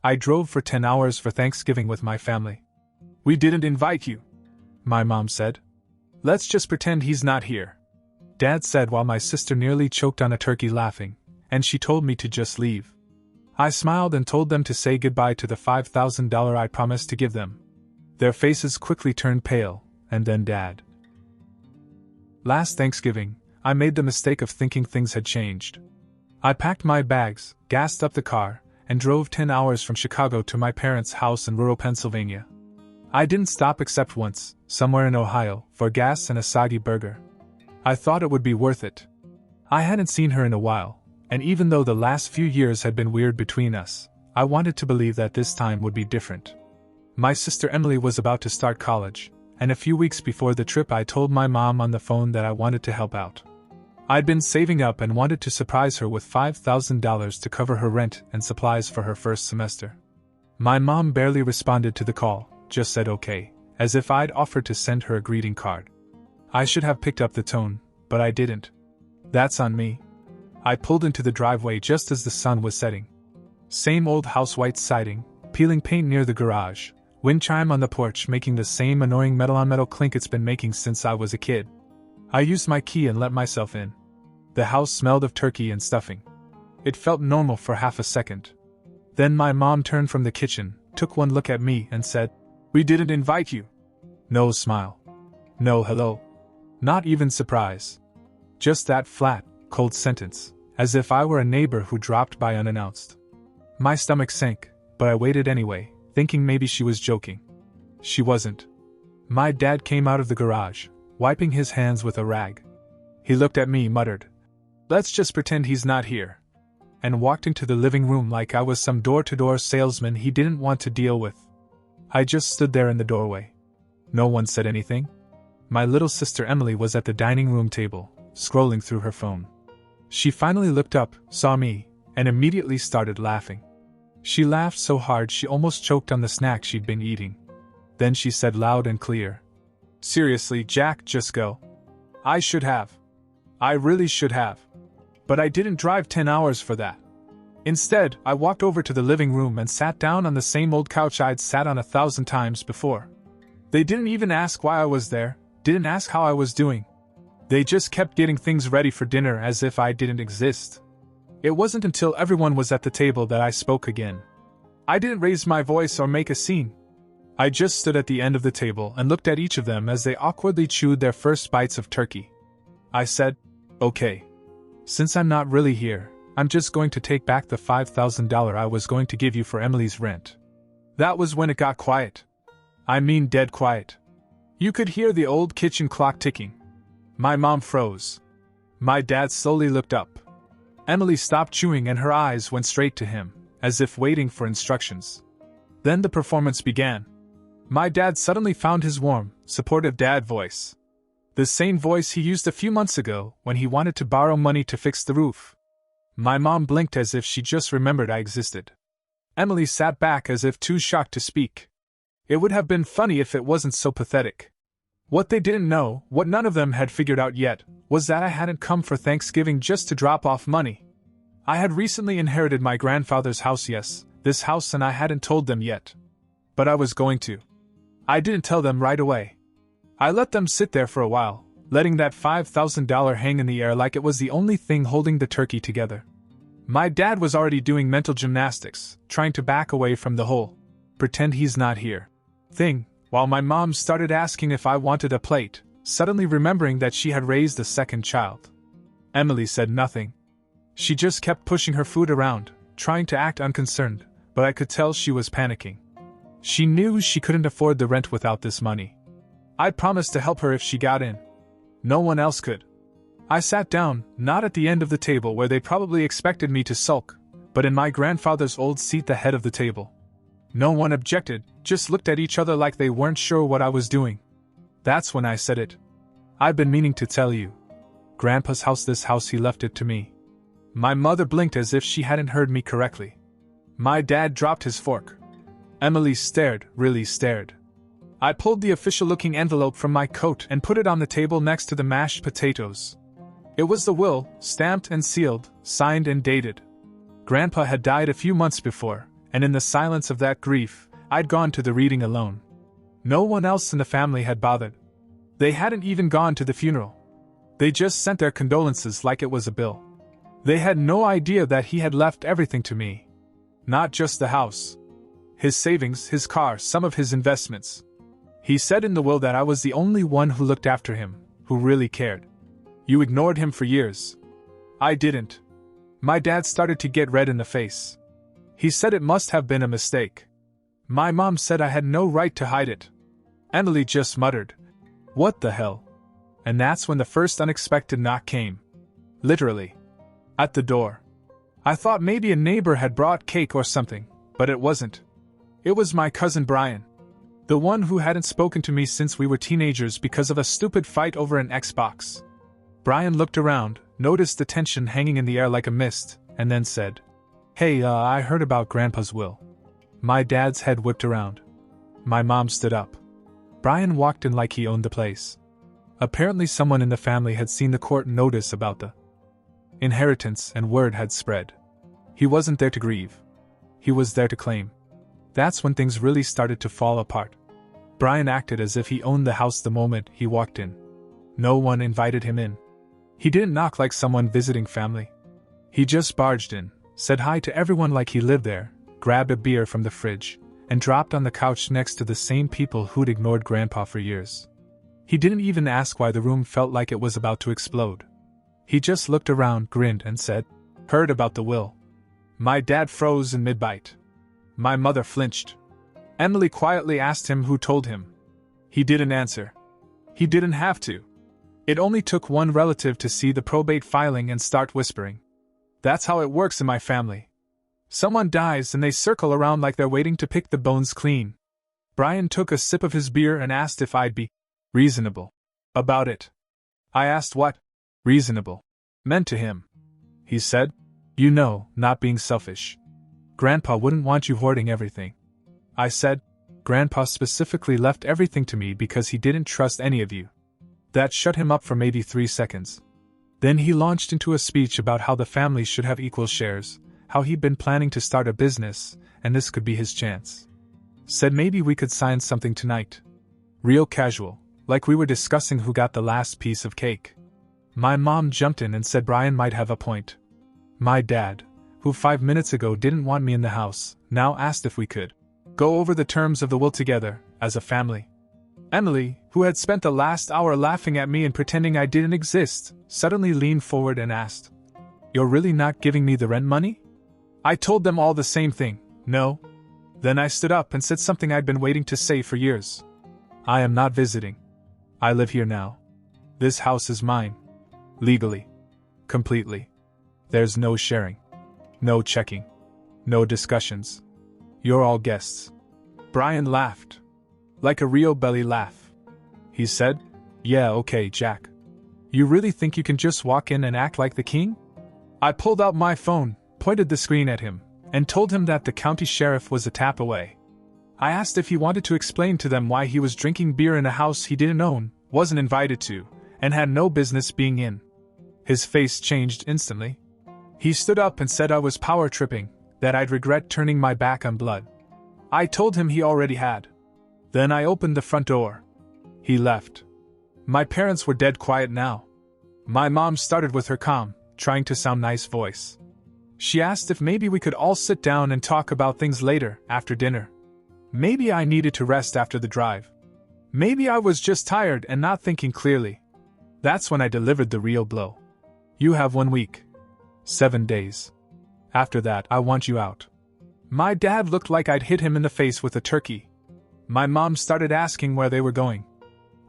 I drove for 10 hours for Thanksgiving with my family. We didn't invite you, my mom said. Let's just pretend he's not here, Dad said while my sister nearly choked on a turkey laughing, and she told me to just leave. I smiled and told them to say goodbye to the $5,000 I promised to give them. Their faces quickly turned pale, and then Dad. Last Thanksgiving, I made the mistake of thinking things had changed. I packed my bags, gassed up the car, and drove 10 hours from Chicago to my parents' house in rural Pennsylvania. I didn't stop except once, somewhere in Ohio, for gas and a soggy burger. I thought it would be worth it. I hadn't seen her in a while, and even though the last few years had been weird between us, I wanted to believe that this time would be different. My sister Emily was about to start college, and a few weeks before the trip I told my mom on the phone that I wanted to help out. I'd been saving up and wanted to surprise her with $5,000 to cover her rent and supplies for her first semester. My mom barely responded to the call, just said okay, as if I'd offered to send her a greeting card. I should have picked up the tone, but I didn't. That's on me. I pulled into the driveway just as the sun was setting. Same old house white siding, peeling paint near the garage, wind chime on the porch making the same annoying metal-on-metal clink it's been making since I was a kid. I used my key and let myself in. The house smelled of turkey and stuffing. It felt normal for half a second. Then my mom turned from the kitchen, took one look at me and said, "We didn't invite you." No smile. No hello. Not even surprise. Just that flat, cold sentence, as if I were a neighbor who dropped by unannounced. My stomach sank, but I waited anyway, thinking maybe she was joking. She wasn't. My dad came out of the garage, wiping his hands with a rag. He looked at me, muttered, "Let's just pretend he's not here," and walked into the living room like I was some door-to-door salesman he didn't want to deal with. I just stood there in the doorway. No one said anything. My little sister Emily was at the dining room table, scrolling through her phone. She finally looked up, saw me, and immediately started laughing. She laughed so hard she almost choked on the snack she'd been eating. Then she said loud and clear, "Seriously, Jack, just go. I should have. I really should have. But I didn't drive 10 hours for that. Instead, I walked over to the living room and sat down on the same old couch I'd sat on 1,000 times before. They didn't even ask why I was there, didn't ask how I was doing. They just kept getting things ready for dinner as if I didn't exist. It wasn't until everyone was at the table that I spoke again. I didn't raise my voice or make a scene. I just stood at the end of the table and looked at each of them as they awkwardly chewed their first bites of turkey. I said, "Okay. Since I'm not really here, I'm just going to take back the $5,000 I was going to give you for Emily's rent." That was when it got quiet. I mean dead quiet. You could hear the old kitchen clock ticking. My mom froze. My dad slowly looked up. Emily stopped chewing and her eyes went straight to him, as if waiting for instructions. Then the performance began. My dad suddenly found his warm, supportive dad voice. The same voice he used a few months ago when he wanted to borrow money to fix the roof. My mom blinked as if she just remembered I existed. Emily sat back as if too shocked to speak. It would have been funny if it wasn't so pathetic. What they didn't know, what none of them had figured out yet, was that I hadn't come for Thanksgiving just to drop off money. I had recently inherited my grandfather's house, yes, this house, and I hadn't told them yet. But I was going to. I didn't tell them right away. I let them sit there for a while, letting that $5,000 hang in the air like it was the only thing holding the turkey together. My dad was already doing mental gymnastics, trying to back away from the whole "pretend he's not here" thing, while my mom started asking if I wanted a plate, suddenly remembering that she had raised a second child. Emily said nothing. She just kept pushing her food around, trying to act unconcerned, but I could tell she was panicking. She knew she couldn't afford the rent without this money. I'd promised to help her if she got in. No one else could. I sat down, not at the end of the table where they probably expected me to sulk, but in my grandfather's old seat, the head of the table. No one objected, just looked at each other like they weren't sure what I was doing. That's when I said it. "I've been meaning to tell you. Grandpa's house, this house, he left it to me." My mother blinked as if she hadn't heard me correctly. My dad dropped his fork. Emily stared, really stared. I pulled the official-looking envelope from my coat and put it on the table next to the mashed potatoes. It was the will, stamped and sealed, signed and dated. Grandpa had died a few months before, And in the silence of that grief, I'd gone to the reading alone. No one else in the family had bothered. They hadn't even gone to the funeral. They just sent their condolences like it was a bill. They had no idea that he had left everything to me. Not just the house. His savings, his car, some of his investments. He said in the will that I was the only one who looked after him, who really cared. You ignored him for years. I didn't. My dad started to get red in the face. He said it must have been a mistake. My mom said I had no right to hide it. Emily just muttered, "What the hell?" And that's when the first unexpected knock came. Literally. At the door. I thought maybe a neighbor had brought cake or something, but it wasn't. It was my cousin Brian. The one who hadn't spoken to me since we were teenagers because of a stupid fight over an Xbox. Brian looked around, noticed the tension hanging in the air like a mist, and then said, "Hey, I heard about Grandpa's will." My dad's head whipped around. My mom stood up. Brian walked in like he owned the place. Apparently someone in the family had seen the court notice about the inheritance and word had spread. He wasn't there to grieve. He was there to claim. That's when things really started to fall apart. Brian acted as if he owned the house the moment he walked in. No one invited him in. He didn't knock like someone visiting family. He just barged in, said hi to everyone like he lived there, grabbed a beer from the fridge, and dropped on the couch next to the same people who'd ignored Grandpa for years. He didn't even ask why the room felt like it was about to explode. He just looked around, grinned, and said, "Heard about the will." My dad froze in mid-bite. My mother flinched. Emily quietly asked him who told him. He didn't answer. He didn't have to. It only took one relative to see the probate filing and start whispering. That's how it works in my family. Someone dies and they circle around like they're waiting to pick the bones clean. Brian took a sip of his beer and asked if I'd be reasonable about it. I asked what reasonable meant to him. He said, "You know, not being selfish. Grandpa wouldn't want you hoarding everything." I said, "Grandpa specifically left everything to me because he didn't trust any of you." That shut him up for maybe 3 seconds. Then he launched into a speech about how the family should have equal shares, how he'd been planning to start a business, and this could be his chance. Said maybe we could sign something tonight. Real casual, like we were discussing who got the last piece of cake. My mom jumped in and said Brian might have a point. My dad, who 5 minutes ago didn't want me in the house, now asked if we could go over the terms of the will together, as a family. Emily, who had spent the last hour laughing at me and pretending I didn't exist, suddenly leaned forward and asked, "You're really not giving me the rent money?" I told them all the same thing, no. Then I stood up and said something I'd been waiting to say for years. I am not visiting. I live here now. This house is mine. Legally. Completely. There's no sharing. No checking. No discussions. You're all guests. Brian laughed. Like a real belly laugh. He said, "Yeah, okay, Jack. You really think you can just walk in and act like the king?" I pulled out my phone, pointed the screen at him, and told him that the county sheriff was a tap away. I asked if he wanted to explain to them why he was drinking beer in a house he didn't own, wasn't invited to, and had no business being in. His face changed instantly. He stood up and said I was power tripping, that I'd regret turning my back on blood. I told him he already had. Then I opened the front door. He left. My parents were dead quiet now. My mom started with her calm, trying to sound nice voice. She asked if maybe we could all sit down and talk about things later, after dinner. Maybe I needed to rest after the drive. Maybe I was just tired and not thinking clearly. That's when I delivered the real blow. You have 1 week. 7 days. After that, I want you out. My dad looked like I'd hit him in the face with a turkey. My mom started asking where they were going.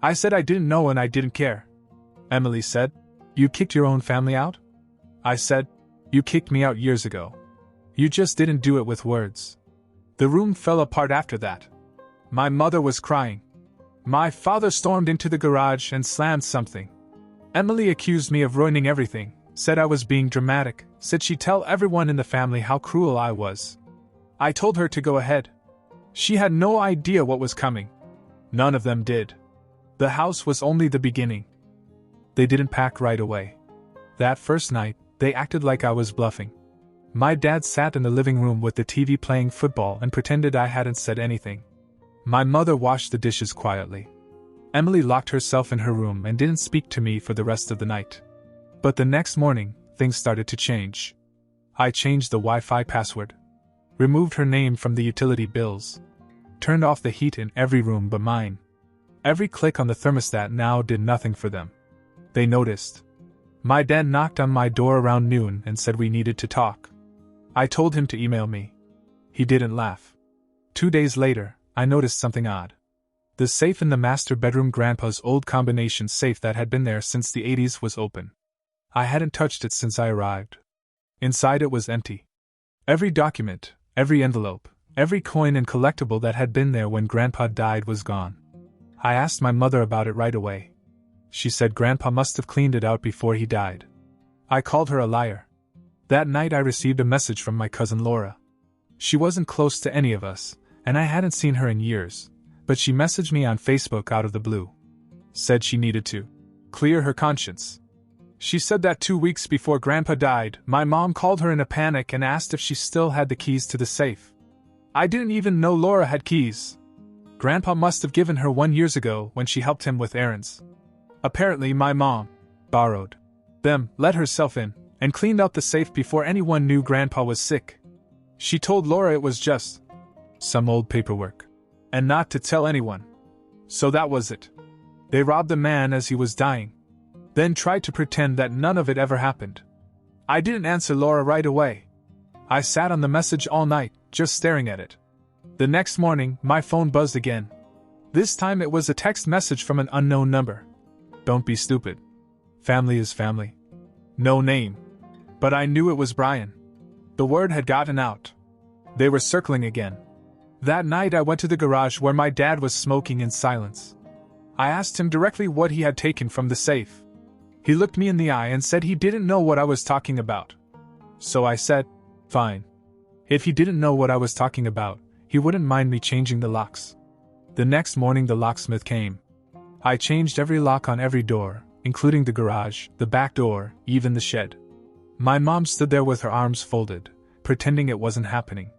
I said I didn't know and I didn't care. Emily said, "You kicked your own family out?" I said, "You kicked me out years ago. You just didn't do it with words." The room fell apart after that. My mother was crying. My father stormed into the garage and slammed something. Emily accused me of ruining everything, said I was being dramatic, said she'd tell everyone in the family how cruel I was. I told her to go ahead. She had no idea what was coming. None of them did. The house was only the beginning. They didn't pack right away. That first night, they acted like I was bluffing. My dad sat in the living room with the TV playing football and pretended I hadn't said anything. My mother washed the dishes quietly. Emily locked herself in her room and didn't speak to me for the rest of the night. But the next morning, things started to change. I changed the Wi-Fi password, removed her name from the utility bills, turned off the heat in every room but mine. Every click on the thermostat now did nothing for them. They noticed. My dad knocked on my door around noon and said we needed to talk. I told him to email me. He didn't laugh. 2 days later, I noticed something odd. The safe in the master bedroom, Grandpa's old combination safe that had been there since the 80s, was open. I hadn't touched it since I arrived. Inside it was empty. Every document, every envelope, every coin and collectible that had been there when Grandpa died was gone. I asked my mother about it right away. She said Grandpa must have cleaned it out before he died. I called her a liar. That night I received a message from my cousin Laura. She wasn't close to any of us, and I hadn't seen her in years, but she messaged me on Facebook out of the blue. Said she needed to clear her conscience. She said that 2 weeks before Grandpa died, my mom called her in a panic and asked if she still had the keys to the safe. I didn't even know Laura had keys. Grandpa must have given her one years ago when she helped him with errands. Apparently my mom borrowed them, let herself in, and cleaned out the safe before anyone knew Grandpa was sick. She told Laura it was just some old paperwork, and not to tell anyone. So that was it. They robbed the man as he was dying, then tried to pretend that none of it ever happened. I didn't answer Laura right away. I sat on the message all night, just staring at it. The next morning, my phone buzzed again. This time it was a text message from an unknown number. Don't be stupid. Family is family. No name. But I knew it was Brian. The word had gotten out. They were circling again. That night I went to the garage where my dad was smoking in silence. I asked him directly what he had taken from the safe. He looked me in the eye and said he didn't know what I was talking about. So I said, fine. If he didn't know what I was talking about, he wouldn't mind me changing the locks. The next morning the locksmith came. I changed every lock on every door, including the garage, the back door, even the shed. My mom stood there with her arms folded, pretending it wasn't happening.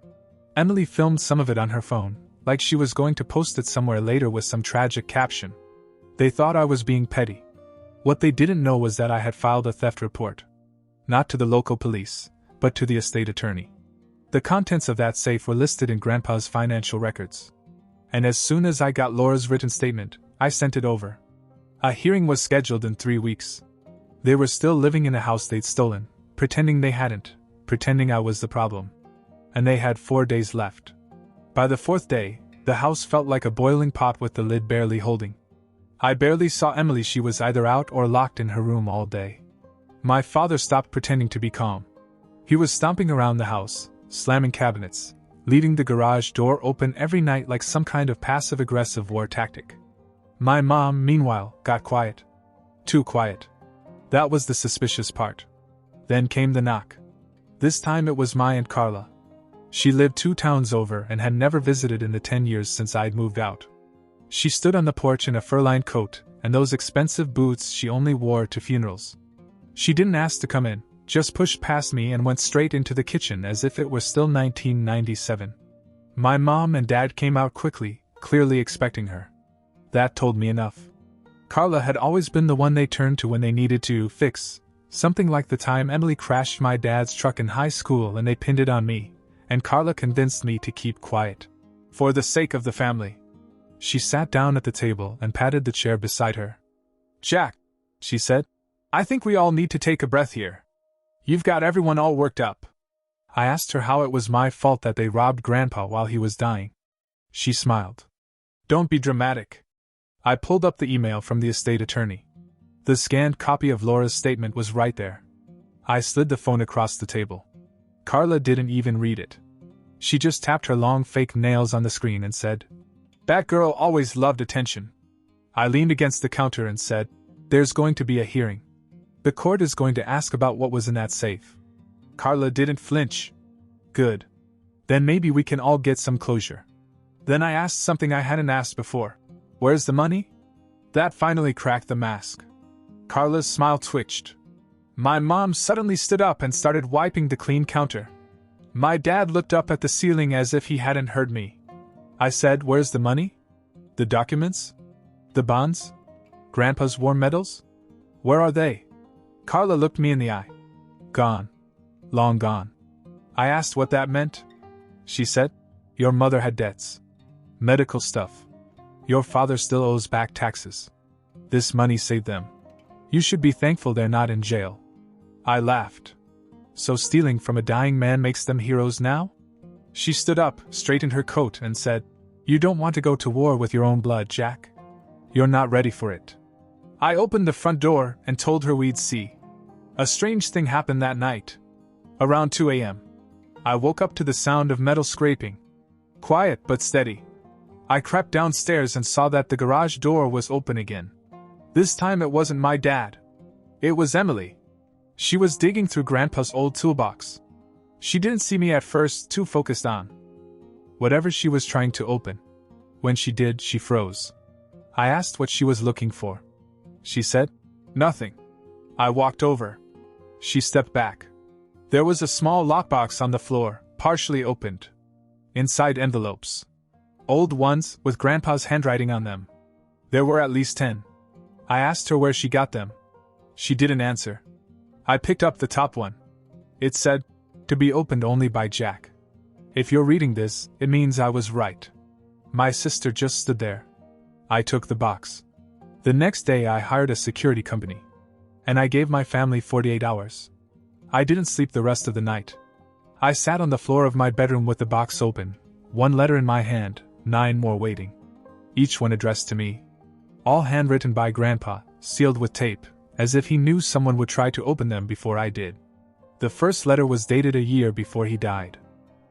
Emily filmed some of it on her phone, like she was going to post it somewhere later with some tragic caption. They thought I was being petty. What they didn't know was that I had filed a theft report. Not to the local police, but to the estate attorney. The contents of that safe were listed in Grandpa's financial records. And as soon as I got Laura's written statement, I sent it over. A hearing was scheduled in 3 weeks. They were still living in a house they'd stolen, pretending they hadn't, pretending I was the problem. And they had 4 days left. By the 4th day, the house felt like a boiling pot with the lid barely holding. I barely saw Emily. She was either out or locked in her room all day. My father stopped pretending to be calm. He was stomping around the house, slamming cabinets, leaving the garage door open every night like some kind of passive-aggressive war tactic. My mom, meanwhile, got quiet. Too quiet. That was the suspicious part. Then came the knock. This time it was my Aunt Carla. She lived 2 towns over and had never visited in the 10 years since I'd moved out. She stood on the porch in a fur-lined coat and those expensive boots she only wore to funerals. She didn't ask to come in, just pushed past me and went straight into the kitchen as if it were still 1997. My mom and dad came out quickly, clearly expecting her. That told me enough. Carla had always been the one they turned to when they needed to fix something, like the time Emily crashed my dad's truck in high school and they pinned it on me, and Carla convinced me to keep quiet. For the sake of the family. She sat down at the table and patted the chair beside her. Jack, she said, I think we all need to take a breath here. You've got everyone all worked up. I asked her how it was my fault that they robbed Grandpa while he was dying. She smiled. Don't be dramatic. I pulled up the email from the estate attorney. The scanned copy of Laura's statement was right there. I slid the phone across the table. Carla didn't even read it. She just tapped her long fake nails on the screen and said, That girl always loved attention. I leaned against the counter and said, There's going to be a hearing. The court is going to ask about what was in that safe. Carla didn't flinch. Good. Then maybe we can all get some closure. Then I asked something I hadn't asked before. Where's the money? That finally cracked the mask. Carla's smile twitched. My mom suddenly stood up and started wiping the clean counter, My dad looked up at the ceiling as if he hadn't heard me. I said, "Where's the money? The documents? The bonds? Grandpa's war medals? Where are they?" Carla looked me in the eye. "Gone. Long gone." I asked what that meant. She said, "Your mother had debts. Medical stuff. Your father still owes back taxes. This money saved them. You should be thankful they're not in jail." I laughed. "So stealing from a dying man makes them heroes now?" She stood up, straightened her coat, and said, "You don't want to go to war with your own blood, Jack. You're not ready for it." I opened the front door and told her we'd see. A strange thing happened that night. Around 2 a.m., I woke up to the sound of metal scraping. Quiet but steady. I crept downstairs and saw that the garage door was open again. This time it wasn't my dad. It was Emily. She was digging through Grandpa's old toolbox. She didn't see me at first, too focused on whatever she was trying to open. When she did, she froze. I asked what she was looking for. She said, "Nothing." I walked over. She stepped back. There was a small lockbox on the floor, partially opened. Inside, envelopes. Old ones, with Grandpa's handwriting on them. There were at least 10. I asked her where she got them. She didn't answer. I picked up the top one. It said, "To be opened only by Jack." If you're reading this, it means I was right. My sister just stood there. I took the box. The next day I hired a security company. And I gave my family 48 hours. I didn't sleep the rest of the night. I sat on the floor of my bedroom with the box open, 1 letter in my hand, 9 more waiting. Each one addressed to me. All handwritten by Grandpa, sealed with tape, as if he knew someone would try to open them before I did. The first letter was dated a year before he died.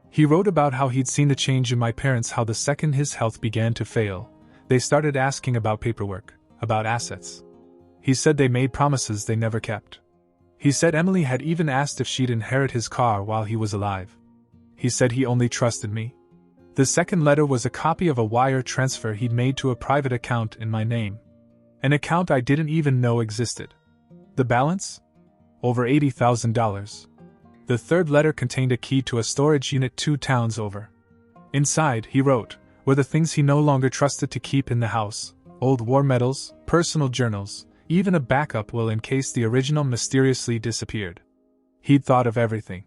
He wrote about how he'd seen the change in my parents, how the second his health began to fail, they started asking about paperwork, about assets. He said they made promises they never kept. He said Emily had even asked if she'd inherit his car while he was alive. He said he only trusted me. The second letter was a copy of a wire transfer he'd made to a private account in my name. An account I didn't even know existed. The balance? Over $80,000. The third letter contained a key to a storage unit 2 towns over. Inside, he wrote, were the things he no longer trusted to keep in the house: old war medals, personal journals, even a backup will in case the original mysteriously disappeared. He'd thought of everything.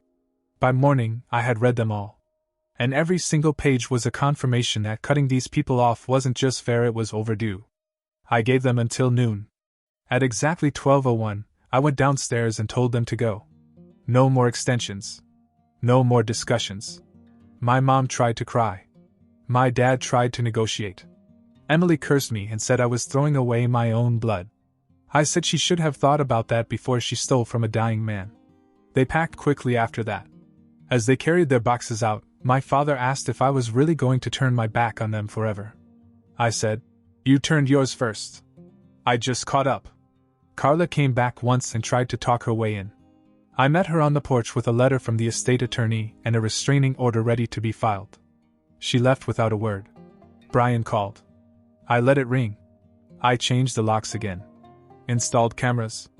By morning, I had read them all. And every single page was a confirmation that cutting these people off wasn't just fair, it was overdue. I gave them until noon. At exactly 12:01, I went downstairs and told them to go. No more extensions. No more discussions. My mom tried to cry. My dad tried to negotiate. Emily cursed me and said I was throwing away my own blood. I said she should have thought about that before she stole from a dying man. They packed quickly after that. As they carried their boxes out, my father asked if I was really going to turn my back on them forever. I said, "You turned yours first. I just caught up." Carla came back once and tried to talk her way in. I met her on the porch with a letter from the estate attorney and a restraining order ready to be filed. She left without a word. Brian called. I let it ring. I changed the locks again. Installed cameras.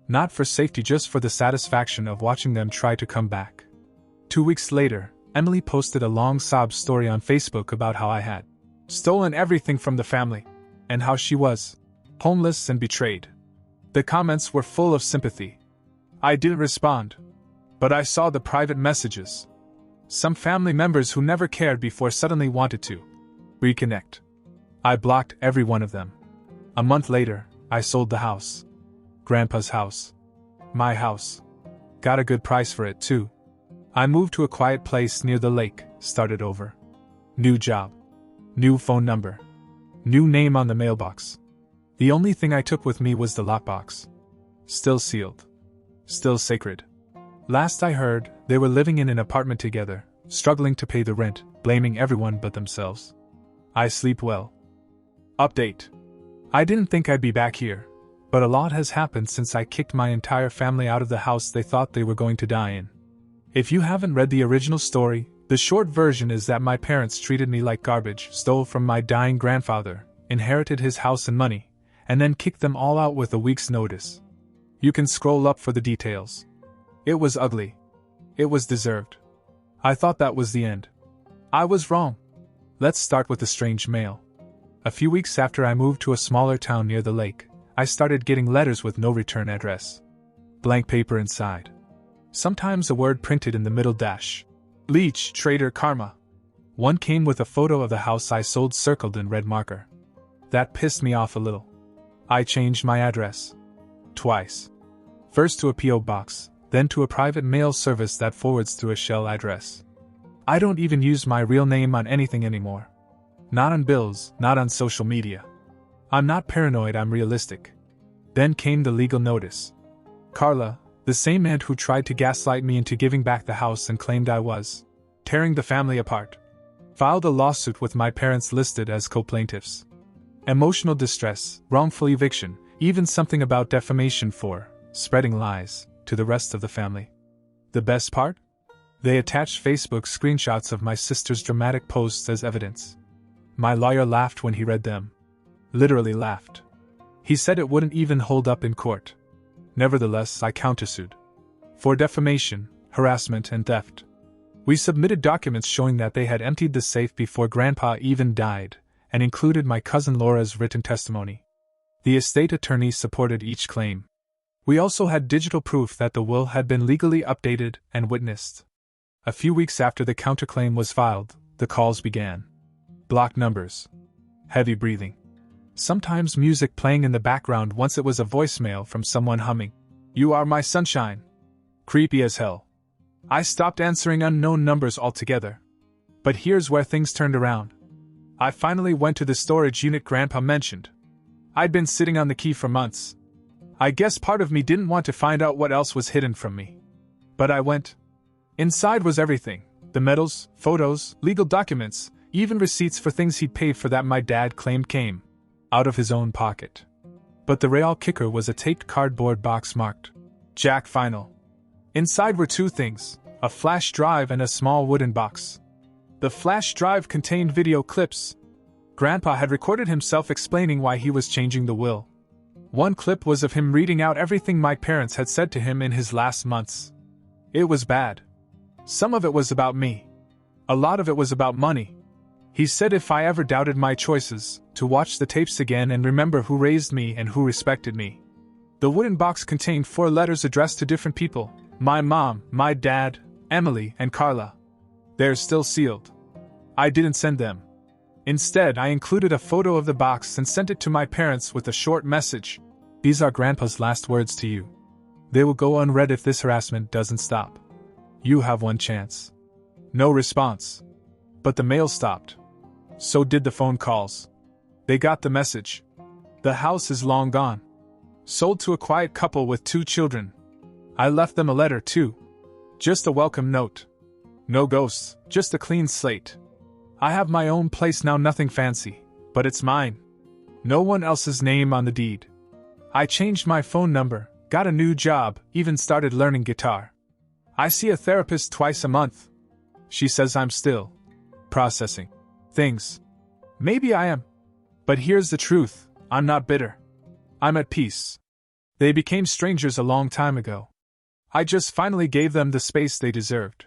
Not for safety, just for the satisfaction of watching them try to come back. 2 weeks later, Emily posted a long sob story on Facebook about how I had stolen everything from the family, and how she was homeless and betrayed. The comments were full of sympathy. I didn't respond, but I saw the private messages. Some family members who never cared before suddenly wanted to reconnect. I blocked every one of them. A month later, I sold the house. Grandpa's house. My house. Got a good price for it, too. I moved to a quiet place near the lake, started over. New job. New phone number. New name on the mailbox. The only thing I took with me was the lockbox. Still sealed. Still sacred. Last I heard, they were living in an apartment together, struggling to pay the rent, blaming everyone but themselves. I sleep well. Update. I didn't think I'd be back here, but a lot has happened since I kicked my entire family out of the house they thought they were going to die in. If you haven't read the original story, the short version is that my parents treated me like garbage, stole from my dying grandfather, inherited his house and money, and then kicked them all out with a week's notice. You can scroll up for the details. It was ugly. It was deserved. I thought that was the end. I was wrong. Let's start with the strange mail. A few weeks after I moved to a smaller town near the lake, I started getting letters with no return address. Blank paper inside. Sometimes a word printed in the middle dash. Leech, trader, karma. One came with a photo of the house I sold circled in red marker. That pissed me off a little. I changed my address. Twice. First to a P.O. box, then to a private mail service that forwards through a shell address. I don't even use my real name on anything anymore. Not on bills, not on social media. I'm not paranoid, I'm realistic. Then came the legal notice. Carla, the same aunt who tried to gaslight me into giving back the house and claimed I was tearing the family apart, filed a lawsuit with my parents listed as co-plaintiffs. Emotional distress, wrongful eviction, even something about defamation for spreading lies to the rest of the family. The best part? They attached Facebook screenshots of my sister's dramatic posts as evidence. My lawyer laughed when he read them. Literally laughed. He said it wouldn't even hold up in court. Nevertheless, I countersued. For defamation, harassment, and theft. We submitted documents showing that they had emptied the safe before Grandpa even died, and included my cousin Laura's written testimony. The estate attorney supported each claim. We also had digital proof that the will had been legally updated and witnessed. A few weeks after the counterclaim was filed, the calls began. Blocked numbers. Heavy breathing. Sometimes music playing in the background. Once it was a voicemail from someone humming, "You are my sunshine." Creepy as hell. I stopped answering unknown numbers altogether. But here's where things turned around. I finally went to the storage unit Grandpa mentioned. I'd been sitting on the key for months. I guess part of me didn't want to find out what else was hidden from me. But I went. Inside was everything. The medals, photos, legal documents, even receipts for things he'd paid for that my dad claimed came out of his own pocket. But the real kicker was a taped cardboard box marked Jack Final. Inside were two things, a flash drive and a small wooden box. The flash drive contained video clips. Grandpa had recorded himself explaining why he was changing the will. One clip was of him reading out everything my parents had said to him in his last months. It was bad. Some of it was about me. A lot of it was about money. He said if I ever doubted my choices, to watch the tapes again and remember who raised me and who respected me. The wooden box contained 4 letters addressed to different people: my mom, my dad, Emily, and Carla. They're still sealed. I didn't send them. Instead, I included a photo of the box and sent it to my parents with a short message. These are Grandpa's last words to you. They will go unread if this harassment doesn't stop. You have one chance. No response. But the mail stopped. So did the phone calls. They got the message. The house is long gone. Sold to a quiet couple with 2 children. I left them a letter too. Just a welcome note. No ghosts, just a clean slate. I have my own place now, nothing fancy, but it's mine. No one else's name on the deed. I changed my phone number, got a new job, even started learning guitar. I see a therapist twice a month. She says I'm still processing things. Maybe I am. But here's the truth, I'm not bitter. I'm at peace. They became strangers a long time ago. I just finally gave them the space they deserved.